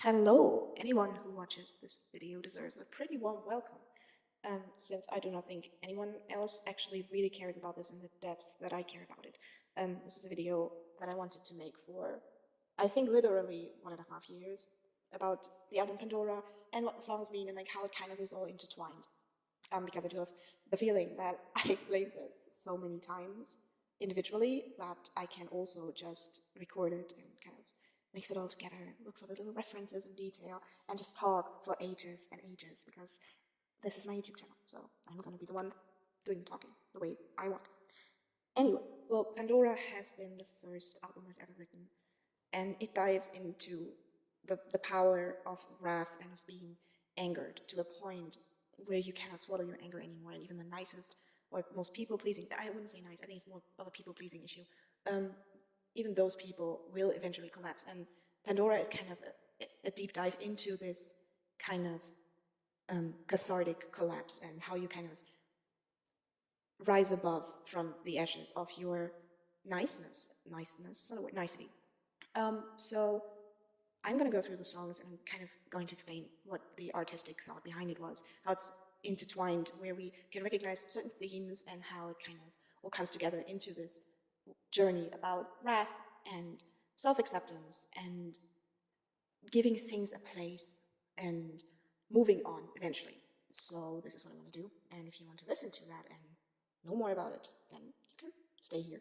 Hello, anyone who watches this video deserves a pretty warm welcome, since I do not think anyone else actually really cares about this in the depth that I care about it. This is a video that I wanted to make for, I think, literally 1.5 years, about the album Pandora and what the songs mean and like how it kind of is all intertwined. Because I do have the feeling that I explained this so many times individually that I can also just record it and kind of mix it all together, look for the little references and detail, and just talk for ages and ages, because this is my YouTube channel, so I'm gonna be the one doing the talking the way I want. Anyway, well, Pandora has been the first album I've ever written, and it dives into the power of wrath and of being angered to a point where you cannot swallow your anger anymore, and even the nicest or most people-pleasing, I wouldn't say nice, I think it's more of a people-pleasing issue, even those people will eventually collapse. And Pandora is kind of a deep dive into this kind of cathartic collapse and how you kind of rise above from the ashes of your niceness. Niceness is not a word, nicety. So I'm going to go through the songs and I'm kind of going to explain what the artistic thought behind it was, how it's intertwined, where we can recognize certain themes and how it kind of all comes together into this journey about wrath and self-acceptance and giving things a place and moving on eventually. So this is what I want to do, and if you want to listen to that and know more about it, then you can stay here.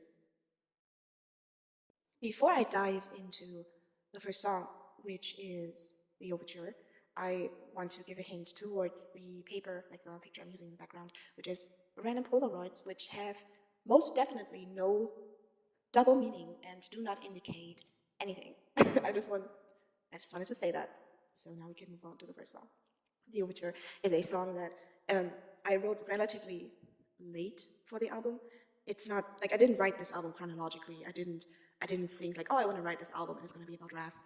Before I dive into the first song, which is the overture, I want to give a hint towards the paper, like the picture I'm using in the background, which is random Polaroids, which have most definitely no double meaning and do not indicate anything. I just wanted to say that. So now we can move on to the first song. The overture is a song that I wrote relatively late for the album. It's not like I didn't write this album chronologically. I didn't think like, oh, I want to write this album and it's going to be about wrath.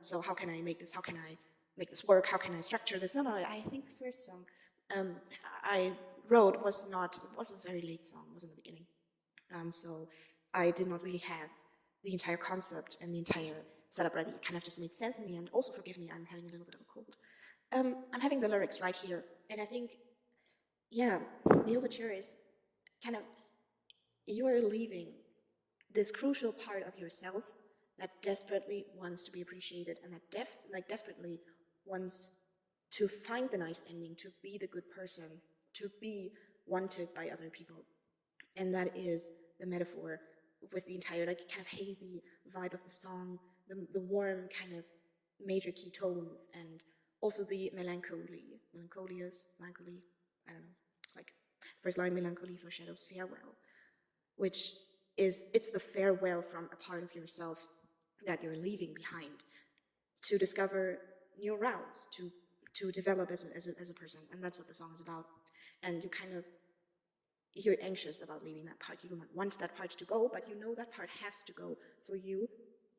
So how can I make this? How can I make this work? How can I structure this? No. I think the first song I wrote was a very late song. It was in the beginning. So I did not really have the entire concept and the entire setup ready. It kind of just made sense in the end. Also, forgive me, I'm having a little bit of a cold. I'm having the lyrics right here, and I think, yeah, the overture is kind of, you are leaving this crucial part of yourself that desperately wants to be appreciated and that desperately wants to find the nice ending, to be the good person, to be wanted by other people. And that is the metaphor with the entire like kind of hazy vibe of the song, the warm kind of major key tones, and also the melancholy, I don't know, like first line, melancholy for shadows farewell, which is, it's the farewell from a part of yourself that you're leaving behind to discover new routes, to develop as a person, and that's what the song is about. And you're anxious about leaving that part. You do not want that part to go, but you know that part has to go for you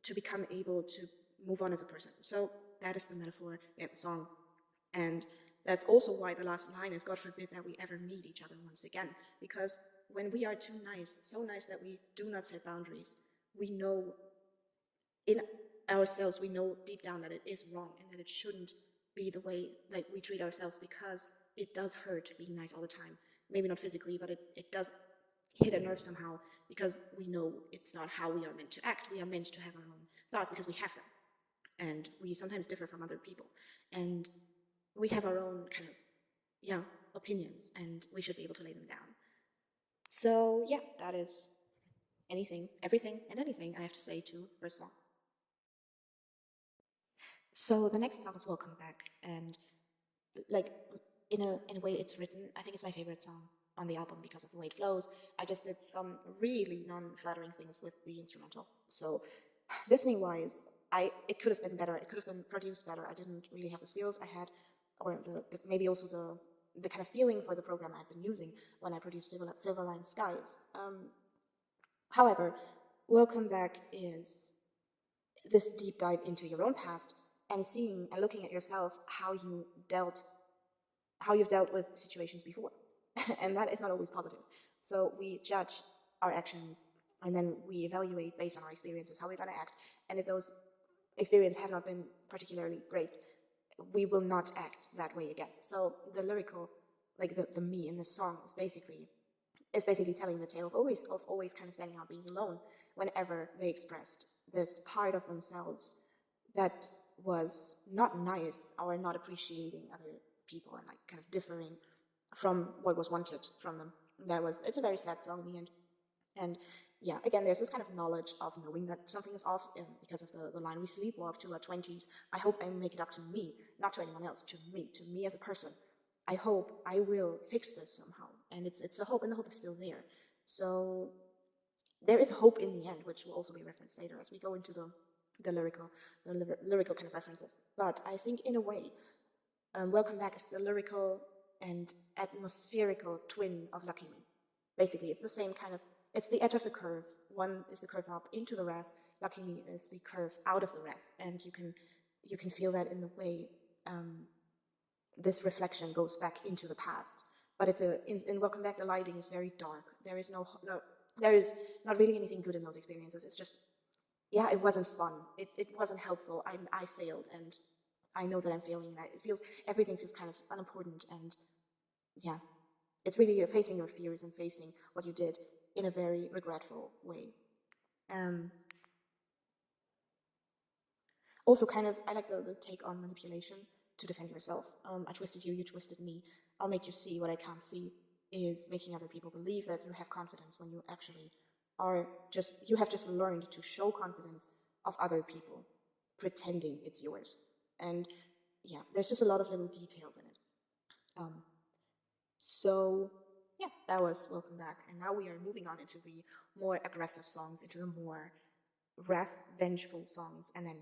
to become able to move on as a person. So that is the metaphor in the song. And that's also why the last line is, God forbid that we ever meet each other once again. Because when we are too nice, so nice that we do not set boundaries, we know in ourselves, we know deep down that it is wrong and that it shouldn't be the way that we treat ourselves, because it does hurt being nice all the time. Maybe not physically, but it does hit a nerve somehow, because we know it's not how we are meant to act. We are meant to have our own thoughts because we have them. And we sometimes differ from other people. And we have our own kind of, opinions, and we should be able to lay them down. So yeah, that is anything, everything, and anything I have to say to the first song. So the next song is Welcome Back, and like in a way it's written, I think it's my favorite song on the album because of the way it flows. I just did some really non-flattering things with the instrumental. So listening wise, it could have been better. It could have been produced better. I didn't really have the skills I had, or maybe also the kind of feeling for the program I'd been using when I produced Silver Line Skies. However, Welcome Back is this deep dive into your own past and seeing and looking at yourself how you've dealt with situations before. And that is not always positive. So we judge our actions and then we evaluate based on our experiences how we're going to act. And if those experience have not been particularly great, we will not act that way again. So the lyrical, like the me in the song is basically telling the tale of always kind of standing out, being alone whenever they expressed this part of themselves that was not nice or not appreciating other people and like kind of differing from what was wanted from them. It's a very sad song in the end. And yeah, again, there's this kind of knowledge of knowing that something is off because of the line, we sleepwalk to our 20s. I hope I make it up to me, not to anyone else, to me as a person. I hope I will fix this somehow. And it's a hope, and the hope is still there. So there is hope in the end, which will also be referenced later as we go into the lyrical kind of references. But I think in a way, Welcome Back is the lyrical and atmospherical twin of Lucky Me. Basically, it's the same kind of, it's the edge of the curve. One is the curve up into the wrath. Lucky Me is the curve out of the wrath. And you can feel that in the way this reflection goes back into the past. But in Welcome Back, the lighting is very dark. There is there is not really anything good in those experiences. It's just, yeah, it wasn't fun. It wasn't helpful. I failed, and I know that I'm failing. Everything feels kind of unimportant, and yeah, it's really facing your fears and facing what you did in a very regretful way. Also, kind of, I like the take on manipulation to defend yourself. I twisted you, you twisted me. I'll make you see what I can't see, is making other people believe that you have confidence when you actually you have just learned to show confidence of other people, pretending it's yours. And yeah, there's just a lot of little details in it. So yeah, that was Welcome Back. And now we are moving on into the more aggressive songs, into the more vengeful songs, and then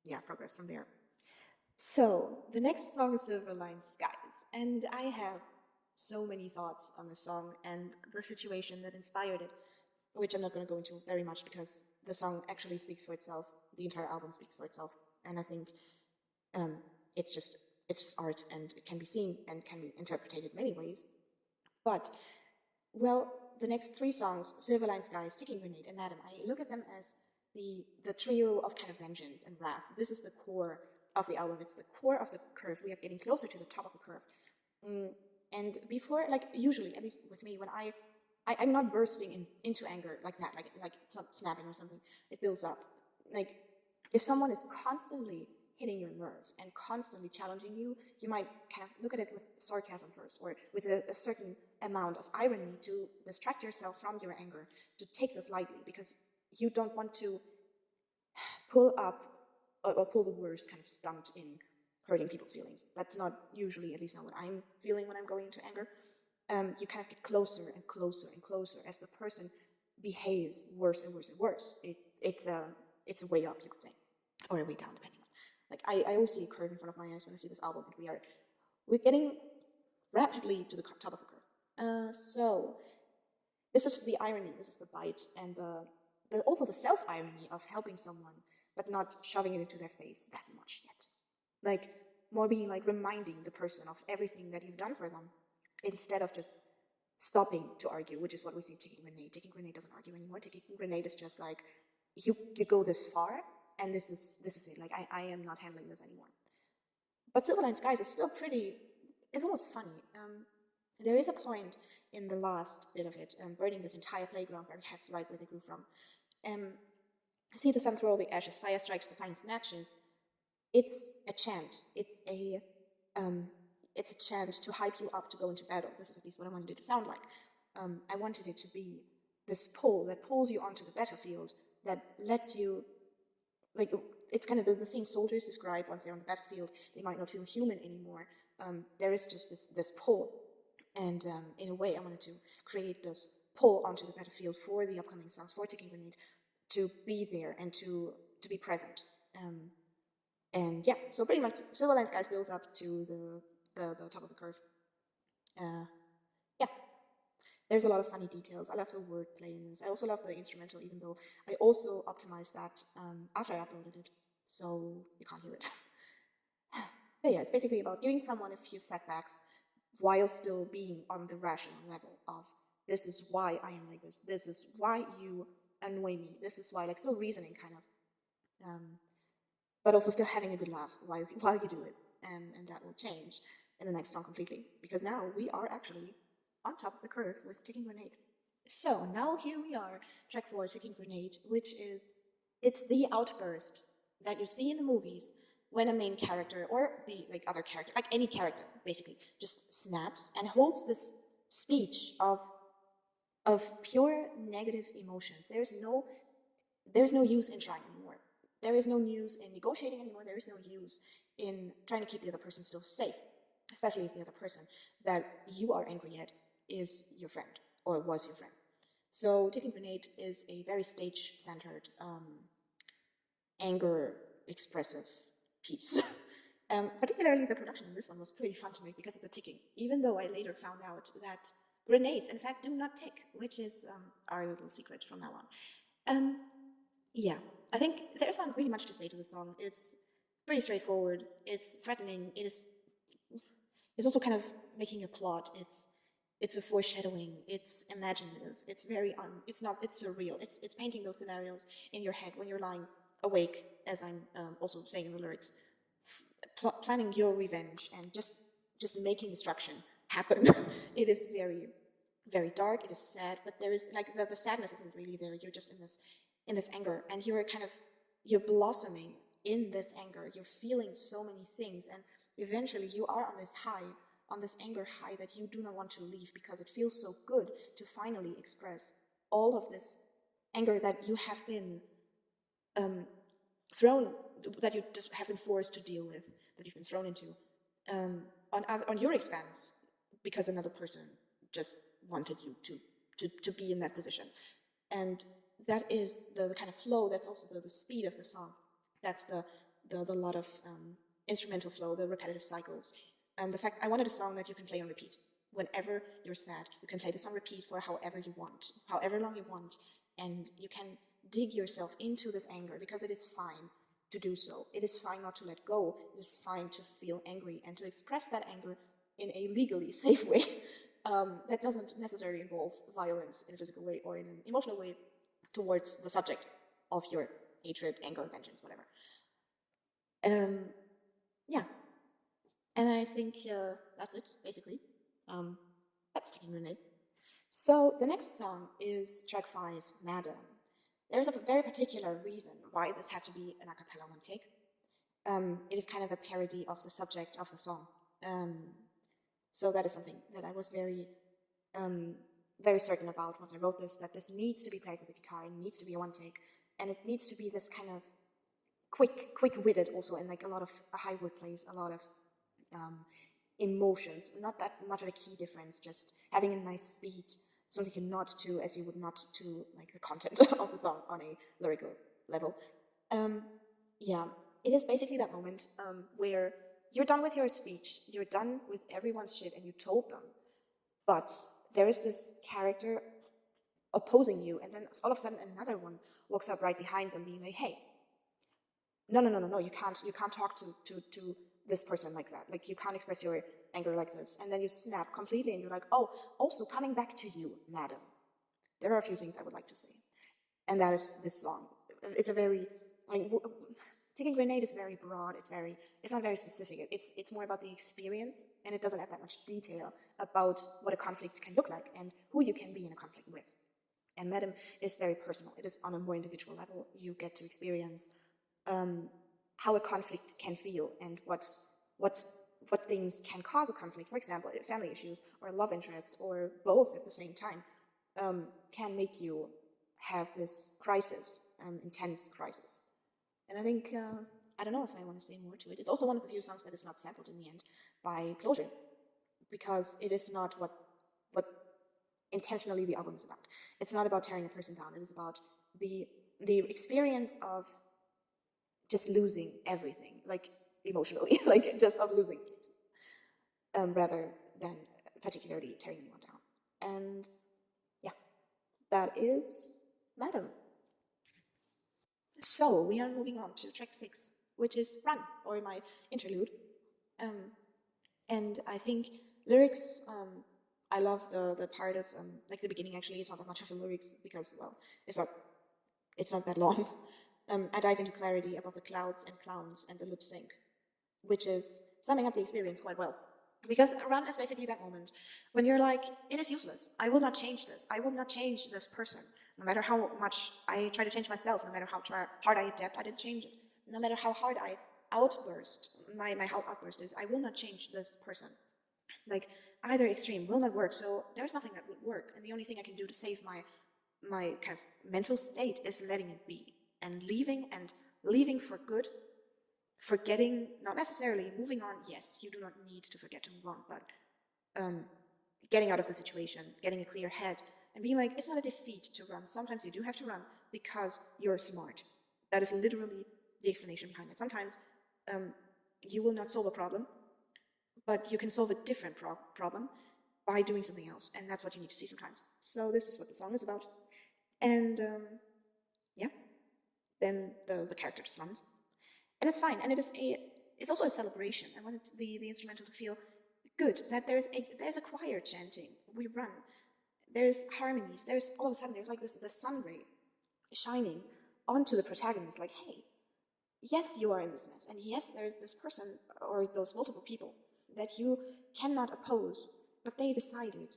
yeah, progress from there. So the next song is Silverline Skies, and I have so many thoughts on the song and the situation that inspired it, which I'm not going to go into very much because the song actually speaks for itself. The entire album speaks for itself, and I think it's just art, and it can be seen and can be interpreted in many ways. But well, the next three songs, Silverline Skies, Ticking Grenade, and Madam, I look at them as the trio of kind of vengeance and wrath. This is the core of the album. It's the core of the curve. We are getting closer to the top of the curve. And before, like usually, at least with me, when I'm not bursting into anger like that, like snapping or something. It builds up. Like if someone is constantly hitting your nerve and constantly challenging you, you might kind of look at it with sarcasm first, or with a certain amount of irony to distract yourself from your anger, to take this lightly, because you don't want to pull up or pull the worst kind of stunt in hurting people's feelings. That's not usually, at least not what I'm feeling when I'm going into anger. You kind of get closer and closer and closer as the person behaves worse and worse and worse. It's a way up, you could say, or a way down, depending on. Like I always see a curve in front of my eyes when I see this album, and we're getting rapidly to the top of the curve. So this is the irony, this is the bite, and also the self-irony of helping someone but not shoving it into their face that much yet. Like more being like reminding the person of everything that you've done for them, instead of just stopping to argue, which is what we see in Ticking Grenade. Ticking Grenade doesn't argue anymore. Ticking Grenade is just like, you go this far, and this is it. Like, I am not handling this anymore. But Silverline Skies is still it's almost funny. There is a point in the last bit of it, burning this entire playground where heads right where they grew from. See the sun through all the ashes, fire strikes the finest matches. It's a chant. It's a chant to hype you up to go into battle. This is at least what I wanted it to sound like. I wanted it to be this pull that pulls you onto the battlefield, that lets you, like, it's kind of the thing soldiers describe once they're on the battlefield. They might not feel human anymore. There is just this pull. And in a way, I wanted to create this pull onto the battlefield for the upcoming songs, for Ticking Grenade, to be there and to be present. And yeah, so pretty much Silverline Skies builds up to the top of the curve. Yeah, there's a lot of funny details. I love the wordplay in this. I also love the instrumental, even though I also optimized that after I uploaded it, so you can't hear it. But yeah, it's basically about giving someone a few setbacks while still being on the rational level of, this is why I am like this. This is why you annoy me. This is why, like, still reasoning kind of. but also still having a good laugh while you do it. And that will change in the next song completely, because now we are actually on top of the curve with Ticking Grenade. So now here we are, track 4, Ticking Grenade, which is, it's the outburst that you see in the movies when a main character, or the like other character, like any character basically, just snaps and holds this speech of pure negative emotions. There's no use in trying anymore. There is no use in negotiating anymore. There is no use in trying to keep the other person still safe, especially if the other person that you are angry at is your friend or was your friend. So Ticking Grenade is a very stage-centered, anger expressive piece. Particularly the production in this one was pretty fun to make because of the ticking, even though I later found out that grenades in fact do not tick, which is our little secret from now on. Yeah, I think there's not really much to say to the song. It's pretty straightforward, it's threatening, it's also kind of making a plot, it's a foreshadowing, it's imaginative, it's surreal, it's painting those scenarios in your head when you're lying awake, as I'm also saying in the lyrics, planning your revenge and just making destruction happen. It is very, very dark, it is sad, but there is, like, the sadness isn't really there, you're just in this anger, and you're blossoming in this anger, you're feeling so many things, and eventually you are on this anger high that you do not want to leave, because it feels so good to finally express all of this anger that you have been that you just have been forced to deal with, that you've been thrown into, on your expense, because another person just wanted you to be in that position. And that is the kind of flow, that's also the speed of the song. That's the lot of instrumental flow, the repetitive cycles. The fact, I wanted a song that you can play on repeat. Whenever you're sad, you can play this on repeat for however you want, however long you want, and you can dig yourself into this anger, because it is fine to do so. It is fine not to let go. It is fine to feel angry and to express that anger in a legally safe way that doesn't necessarily involve violence in a physical way or in an emotional way towards the subject of your hatred, anger, vengeance, whatever. Yeah. And I think that's it, basically. That's Ticking Grenade. So the next song is track 5, Madam. There's a very particular reason why this had to be an a cappella one take. It is kind of a parody of the subject of the song. So that is something that I was very, very certain about once I wrote this, that this needs to be played with the guitar, it needs to be a one take, and it needs to be this kind of quick-witted also, and like a lot of high word plays, a lot of emotions, not that much of a key difference, just having a nice beat, something you nod to as you would nod to like the content of the song on a lyrical level. Yeah, it is basically that moment where you're done with your speech, you're done with everyone's shit, and you told them, but there is this character opposing you, and then all of a sudden another one walks up right behind them being like, hey, no, you can't talk to this person like that. Like, you can't express your anger like this. And then you snap completely and you're like, oh, also coming back to you, madam. There are a few things I would like to say. And that is this song. It's a very, Ticking Grenade is very broad. It's not very specific. It's more about the experience, and it doesn't have that much detail about what a conflict can look like and who you can be in a conflict with. And Madam is very personal. It is on a more individual level. You get to experience how a conflict can feel and what things can cause a conflict. For example, family issues or love interest or both at the same time can make you have this crisis, intense crisis. And I think, I don't know if I want to say more to it. It's also one of the few songs that is not sampled in the end by Closure, because it is not what intentionally the album is about. It's not about tearing a person down. It is about the experience of just losing everything, like emotionally, like just of losing it, rather than particularly tearing anyone down. And yeah, that is Madam. So we are moving on to track 6, which is Run, or my interlude. And I think lyrics, I love the part of, like the beginning actually, it's not that much of the lyrics because, well, it's not that long. I dive into clarity above the clouds and clowns and the lip sync, which is summing up the experience quite well. Because run is basically that moment when you're like, it is useless. I will not change this. I will not change this person. No matter how much I try to change myself, no matter how hard I adapt, I didn't change it. No matter how hard I outburst, my outburst is, I will not change this person. Like, either extreme will not work, so there's nothing that would work. And the only thing I can do to save my kind of mental state is letting it be. And leaving for good, forgetting, not necessarily moving on. Yes, you do not need to forget to move on, but getting out of the situation, getting a clear head, and being like, it's not a defeat to run. Sometimes you do have to run because you're smart. That is literally the explanation behind it. Sometimes you will not solve a problem, but you can solve a different problem by doing something else, and that's what you need to see sometimes. So this is what the song is about. And yeah, then the character just runs. And it's fine, and it's also a celebration. I wanted the instrumental to feel good, that there's a choir chanting, we run, there's harmonies, there's all of a sudden there's like the sun ray shining onto the protagonist, like, hey, yes, you are in this mess, and yes, there's this person or those multiple people that you cannot oppose, but they decided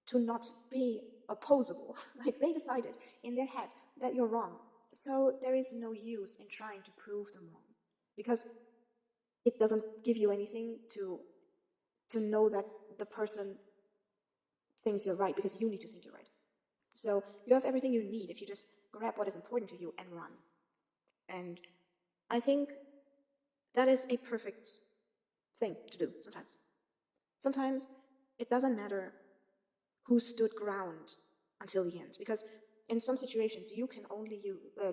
to not be opposable. Like, they decided in their head that you're wrong. So there is no use in trying to prove them wrong, because it doesn't give you anything to know that the person thinks you're right, because you need to think you're right. So you have everything you need if you just grab what is important to you and run. And I think that is a perfect thing to do sometimes. Sometimes it doesn't matter who stood ground until the end, because in some situations you can only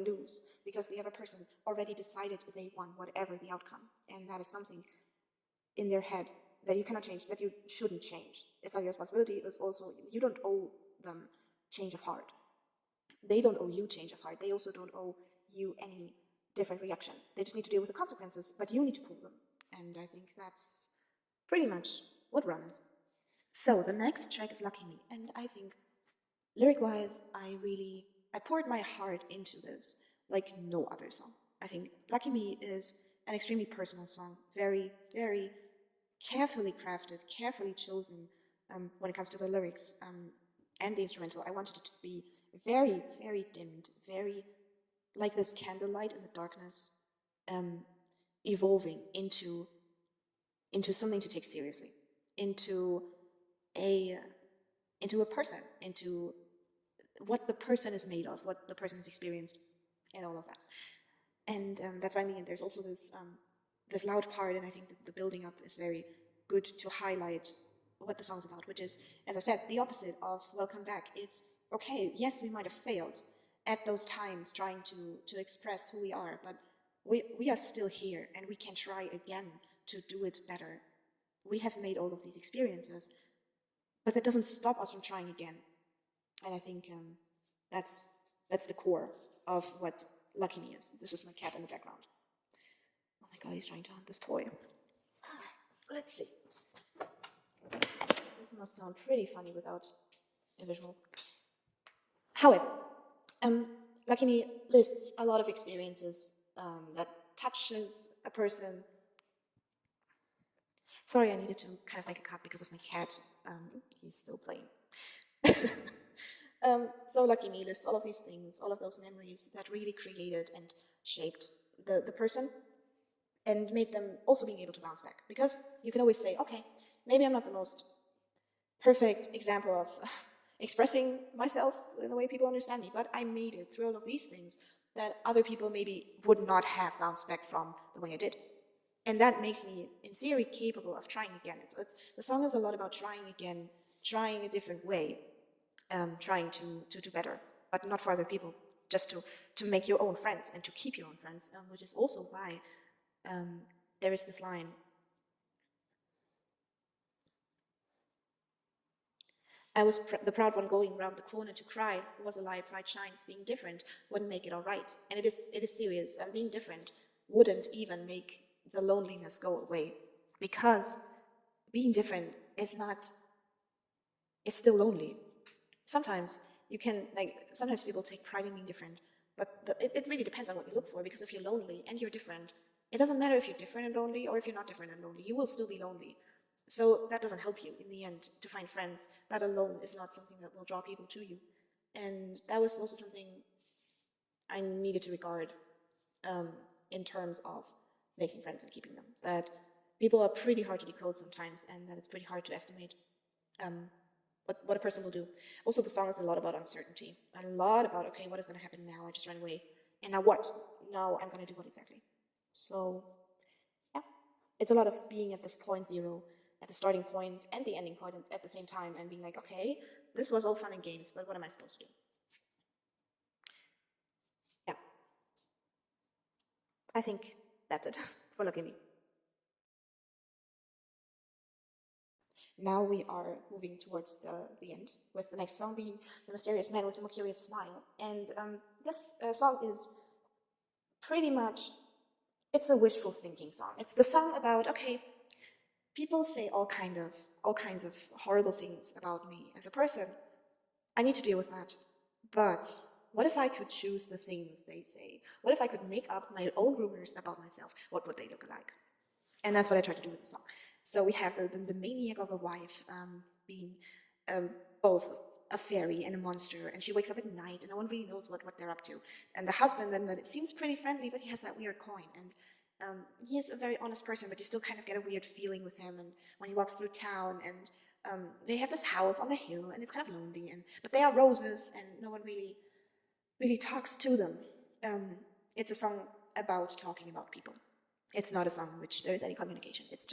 lose because the other person already decided they won, whatever the outcome. And that is something in their head that you cannot change, that you shouldn't change. It's not your responsibility. It's also, you don't owe them change of heart. They don't owe you change of heart. They also don't owe you any different reaction. They just need to deal with the consequences, but you need to pull them. And I think that's pretty much what run is. So the next track is Lucky Me, and I think lyric-wise, I poured my heart into this like no other song. I think Lucky Me is an extremely personal song, very, very carefully crafted, carefully chosen when it comes to the lyrics and the instrumental. I wanted it to be very, very dimmed, very like this candlelight in the darkness, evolving into something to take seriously, into a person, into what the person is made of, what the person has experienced, and all of that. And that's why in the end there's also this loud part, and I think the building up is very good to highlight what the song's about, which is, as I said, the opposite of welcome back. It's, okay, yes, we might have failed at those times trying to express who we are, but we are still here, and we can try again to do it better. We have made all of these experiences, but that doesn't stop us from trying again. And I think that's the core of what Lucky Me is. This is my cat in the background. Oh my god, he's trying to hunt this toy. Let's see. This must sound pretty funny without a visual. However, Lucky Me lists a lot of experiences that touches a person. Sorry, I needed to kind of make a cut because of my cat. He's still playing. So Lucky Me lists all of these things, all of those memories that really created and shaped the person and made them also being able to bounce back. Because you can always say, okay, maybe I'm not the most perfect example of expressing myself in the way people understand me, but I made it through all of these things that other people maybe would not have bounced back from the way I did. And that makes me, in theory, capable of trying again. The song is a lot about trying again, trying a different way, trying to do better, but not for other people, just to make your own friends and to keep your own friends, which is also why there is this line. I was the proud one going round the corner to cry. It was a lie, pride shines. Being different wouldn't make it all right. And it is serious. And being different wouldn't even make the loneliness go away. Because being different is still lonely. Sometimes sometimes people take pride in being different, But it really depends on what you look for, because if you're lonely and you're different, it doesn't matter if you're different and lonely or if you're not different and lonely, you will still be lonely. So that doesn't help you in the end to find friends. That alone is not something that will draw people to you. And that was also something I needed to regard in terms of making friends and keeping them. That people are pretty hard to decode sometimes, and that it's pretty hard to estimate what a person will do. Also, the song is a lot about uncertainty. A lot about, okay, what is going to happen now? I just ran away. And now what? Now I'm going to do what exactly? So, yeah. It's a lot of being at this point zero, at the starting point and the ending point at the same time, and being like, okay, this was all fun and games, but what am I supposed to do? Yeah. I think that's it for Lucky Me. Now we are moving towards the end, with the next song being The Mysterious Man with the Mercurius Smile. And this song is pretty much, it's a wishful thinking song. It's the song about, okay, people say all kinds of horrible things about me as a person. I need to deal with that. But what if I could choose the things they say? What if I could make up my own rumors about myself? What would they look like? And that's what I try to do with the song. So we have the maniac of a wife being both a fairy and a monster, and she wakes up at night and no one really knows what they're up to. And the husband, then, that it seems pretty friendly, but he has that weird coin, and he is a very honest person, but you still kind of get a weird feeling with him. And when he walks through town, and they have this house on the hill, and it's kind of lonely, but they are roses, and no one really talks to them. It's a song about talking about people. It's not a song in which there is any communication. It's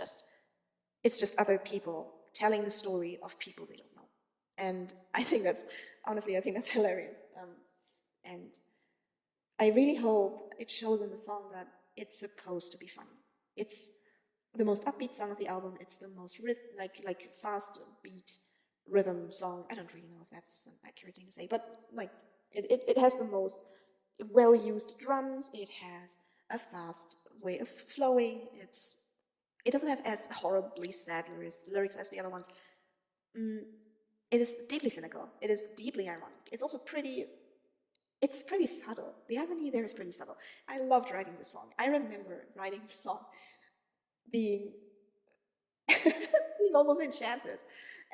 just other people telling the story of people they don't know. And I think that's hilarious. And I really hope it shows in the song that it's supposed to be funny. It's the most upbeat song of the album. It's the most like fast beat rhythm song. I don't really know if that's an accurate thing to say, but like it has the most well-used drums. It has a fast way of flowing. It doesn't have as horribly sad lyrics as the other ones. It is deeply cynical. It is deeply ironic. It's also pretty subtle. The irony there is pretty subtle. I loved writing this song. I remember writing this song being almost enchanted,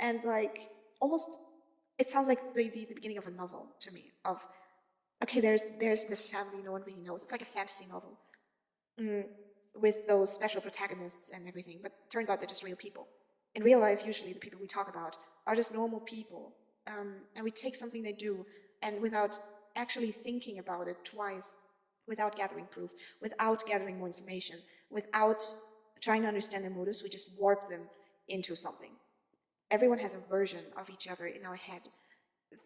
and like almost, it sounds like the beginning of a novel to me. Of, okay, there's this family no one really knows. It's like a fantasy novel with those special protagonists and everything, but turns out they're just real people. In real life, usually the people we talk about are just normal people, and we take something they do, and without actually thinking about it twice, without gathering proof, without gathering more information, without trying to understand their motives, we just warp them into something. Everyone has a version of each other in our head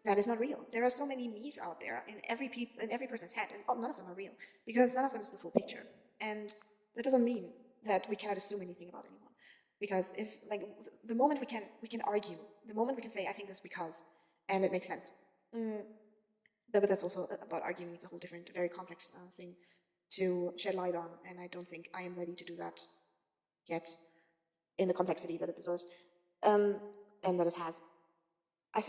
that is not real. There are so many me's out there in every person's head, and none of them are real, because none of them is the full picture. And that doesn't mean that we cannot assume anything about anyone. Because if, like, the moment we can argue, the moment we can say, I think this because, and it makes sense. But that's also about arguing. It's a whole different, very complex thing to shed light on, and I don't think I am ready to do that yet in the complexity that it deserves, and that it has. I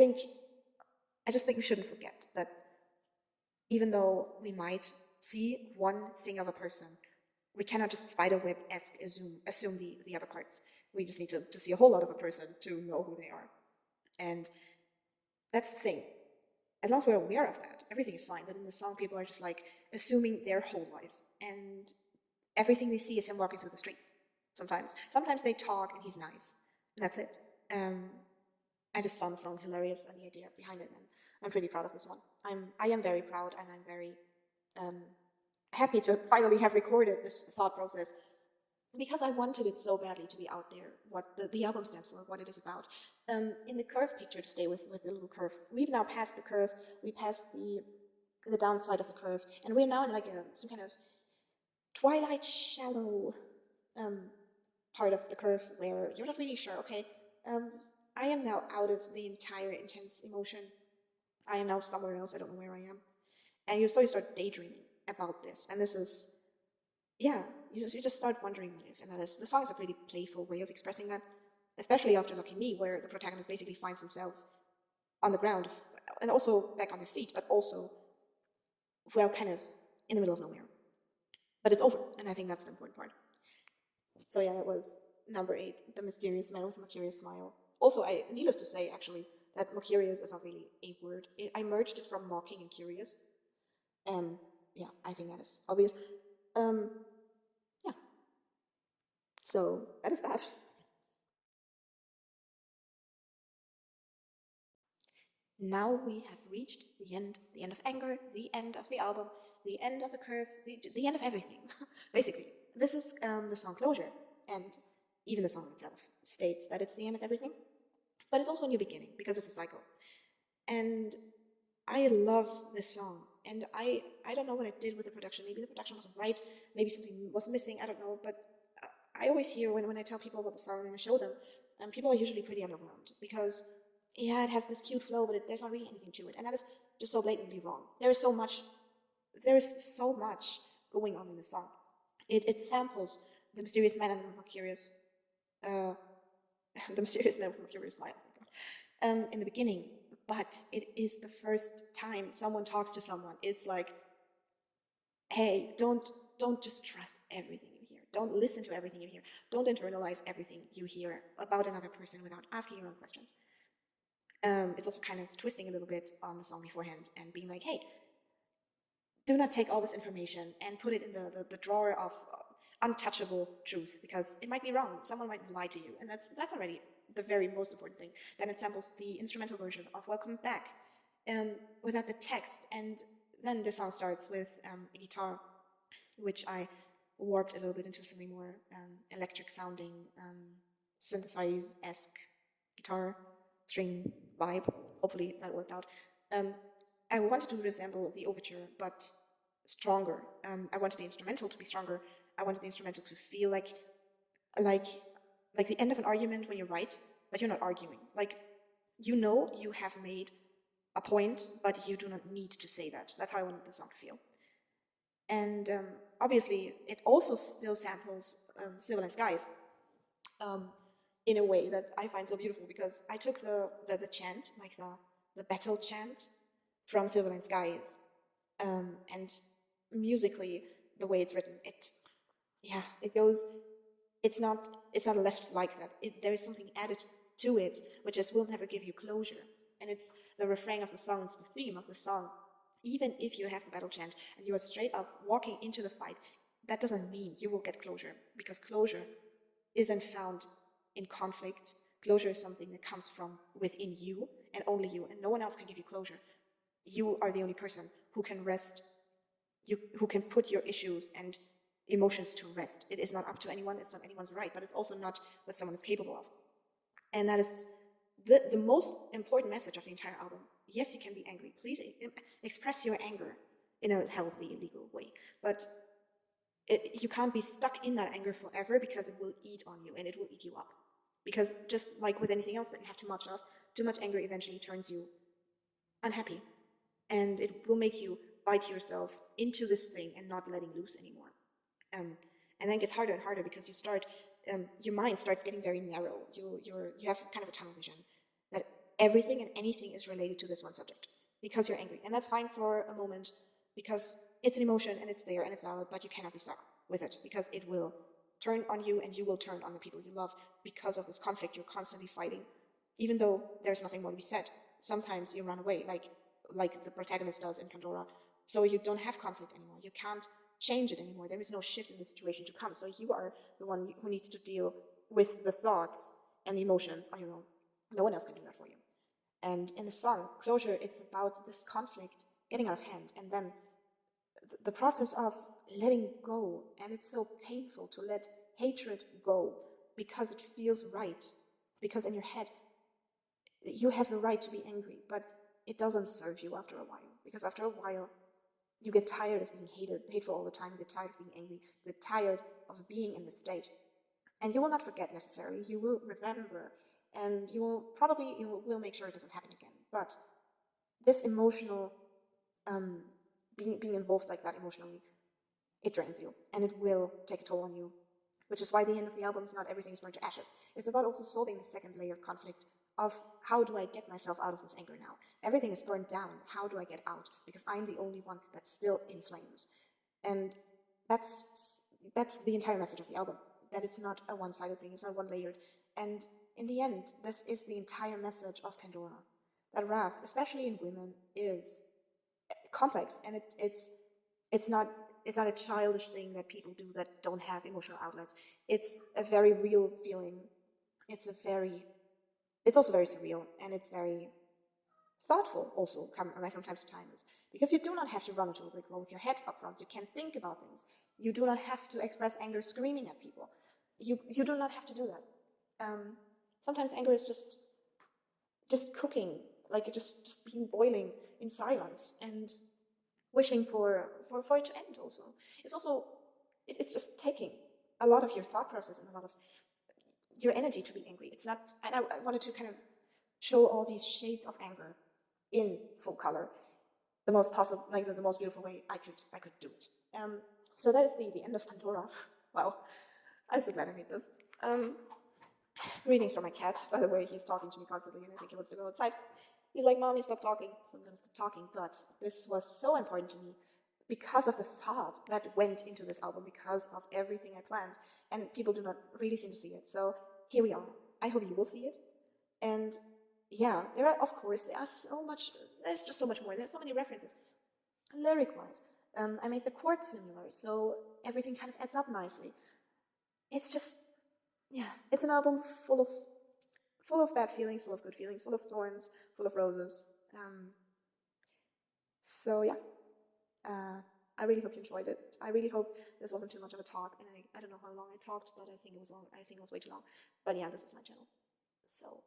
just think we shouldn't forget that even though we might see one thing of a person, we cannot just spiderweb-esque assume the other parts. We just need to see a whole lot of a person to know who they are. And that's the thing. As long as we're aware of that, everything is fine. But in the song, people are just like assuming their whole life. And everything they see is him walking through the streets. Sometimes they talk and he's nice. And that's it. I just found the song hilarious and the idea behind it. And I'm pretty proud of this one. I am very proud, and I'm very happy to finally have recorded this thought process, because I wanted it so badly to be out there, what the album stands for, what it is about. In the curve picture, to stay with the little curve, we've now passed the curve, we passed the downside of the curve, and we're now in like some kind of twilight shallow part of the curve where you're not really sure, okay, I am now out of the entire intense emotion. I am now somewhere else, I don't know where I am. And you start daydreaming about this, and this is, yeah, you just start wondering what if, and that is, the song is a pretty playful way of expressing that, especially after Lucky Me, where the protagonist basically finds themselves on the ground, and also back on their feet, but also well, kind of in the middle of nowhere. But it's over, and I think that's the important part. So yeah, that was number 8, the mysterious man with a curious smile. Also, needless to say, actually, that curious is not really a word. I merged it from mocking and curious. Yeah, I think that is obvious. Yeah. So that is that. Now we have reached the end of anger, the end of the album, the end of the curve, the end of everything. Basically, this is the song Closure, and even the song itself states that it's the end of everything, but it's also a new beginning because it's a cycle. And I love this song, and I don't know what I did with the production. Maybe the production wasn't right, maybe something was missing, I don't know, but I always hear when I tell people about the song and I show them, people are usually pretty underwhelmed because yeah, it has this cute flow, but there's not really anything to it, and that is just so blatantly wrong. There is so much going on in the song. It samples the mysterious man and the Mercurius, the mysterious man with the Mercurius smile, in the beginning, but it is the first time someone talks to someone. It's like, hey, don't just trust everything you hear. Don't listen to everything you hear. Don't internalize everything you hear about another person without asking your own questions. It's also kind of twisting a little bit on the song beforehand and being like, hey, do not take all this information and put it in the drawer of untouchable truth, because it might be wrong. Someone might lie to you, and that's already the very most important thing. Then it samples the instrumental version of Welcome Back without the text, and then the song starts with a guitar, which I warped a little bit into something more electric sounding, synthesize-esque guitar string vibe. Hopefully that worked out. I wanted to resemble the overture, but stronger. I wanted the instrumental to be stronger. I wanted the instrumental to feel like the end of an argument when you write, but you're not arguing. Like, you know you have made a point, but you do not need to say that. That's how I wanted the song to feel. And obviously, it also still samples Silver Line Skies in a way that I find so beautiful, because I took the chant, like the battle chant from Silver Line Skies, and musically, the way it's written, it goes, it's not left like that. There is something added to it, which is, will never give you closure. And it's the refrain of the song, it's the theme of the song. Even if you have the battle chant and you are straight up walking into the fight, that doesn't mean you will get closure, because closure isn't found in conflict. Closure is something that comes from within you, and only you, and no one else can give you closure. You are the only person who can rest, who can put your issues and emotions to rest. It is not up to anyone, it's not anyone's right, but it's also not what someone is capable of. And that is the most important message of the entire album. Yes, you can be angry. Please express your anger in a healthy, legal way. But you can't be stuck in that anger forever, because it will eat on you and it will eat you up. Because just like with anything else that you have too much of, too much anger eventually turns you unhappy. And it will make you bite yourself into this thing and not letting loose anymore. And then it gets harder and harder, because you start, your mind starts getting very narrow. You have kind of a tunnel vision that everything and anything is related to this one subject, because you're angry. And that's fine for a moment, because it's an emotion and it's there and it's valid, but you cannot be stuck with it, because it will turn on you and you will turn on the people you love because of this conflict you're constantly fighting. Even though there's nothing more to be said, sometimes you run away, like the protagonist does in Pandora. So you don't have conflict anymore. You can't change it anymore. There is no shift in the situation to come. So you are the one who needs to deal with the thoughts and the emotions on your own. No one else can do that for you. And in the song Closure, it's about this conflict getting out of hand, and then the process of letting go. And it's so painful to let hatred go, because it feels right. Because in your head, you have the right to be angry, but it doesn't serve you after a while. Because after a while, you get tired of being hateful all the time. You get tired of being angry. You get tired of being in this state. And you will not forget necessarily. You will remember, and you will make sure it doesn't happen again. But this emotional, being involved like that emotionally, it drains you, and it will take a toll on you. Which is why the end of the album is not everything is burned to ashes. It's about also solving the second layer of conflict of how do I get myself out of this anger now? Everything is burned down. How do I get out? Because I'm the only one that's still in flames. And that's the entire message of the album. That it's not a one-sided thing. It's not one-layered. And in the end, this is the entire message of Pandora. That wrath, especially in women, is complex, and it's not a childish thing that people do that don't have emotional outlets. It's a very real feeling. It's also very surreal, and it's very thoughtful also from time to time, because you do not have to run into a brick wall with your head up front. You can think about things. You do not have to express anger screaming at people. You do not have to do that. Sometimes anger is just cooking, like just being boiling in silence and wishing for it to end. Also, it's just taking a lot of your thought process and a lot of your energy to be angry. It's not, and I wanted to kind of show all these shades of anger in full color, the most possible, like the most beautiful way I could do it. So that is the end of Pandora. Wow, I'm so glad I made this. Readings from my cat, by the way. He's talking to me constantly, and I think he wants to go outside. He's like, "Mommy, stop talking." So I'm gonna stop talking. But this was so important to me because of the thought that went into this album, because of everything I planned, and people do not really seem to see it. So here we are. I hope you will see it. And yeah, there's just so much more. There's so many references, lyric-wise. I made the chords similar, so everything kind of adds up nicely. It's just, yeah, it's an album full of bad feelings, full of good feelings, full of thorns, full of roses. So yeah, I really hope you enjoyed it. I really hope this wasn't too much of a talk, and I don't know how long I talked, but I think it was long. I think it was way too long. But yeah, this is my channel. So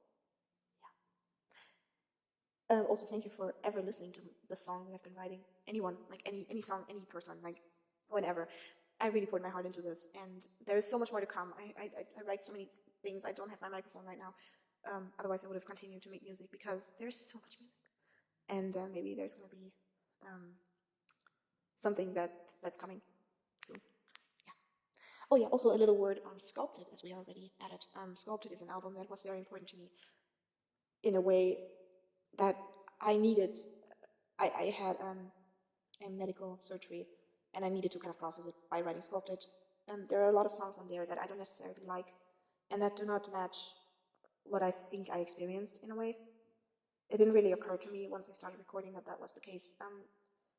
yeah. Also, thank you for ever listening to the song that I've been writing. Anyone, like any song, any person, like whatever. I really poured my heart into this, and there is so much more to come. I write so many things. I don't have my microphone right now. Otherwise, I would have continued to make music, because there's so much music, and maybe there's going to be something that's coming soon. Yeah. Oh yeah. Also, a little word on Sculpted, as we already added. Sculpted is an album that was very important to me in a way that I needed. I had a medical surgery, and I needed to kind of process it by writing Sculpted. There are a lot of songs on there that I don't necessarily like, and that do not match what I think I experienced in a way. It didn't really occur to me once I started recording that was the case.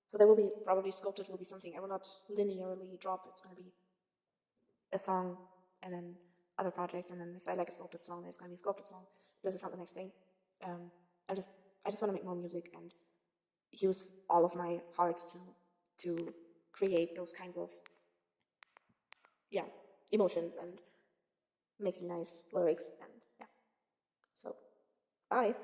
So there will be, probably Sculpted will be something I will not linearly drop. It's going to be a song, and then other projects, and then if I like a Sculpted song, there's going to be a Sculpted song. This is not the next thing. I just want to make more music and use all of my heart to create those kinds of, yeah, emotions and making nice lyrics, and yeah. So, bye.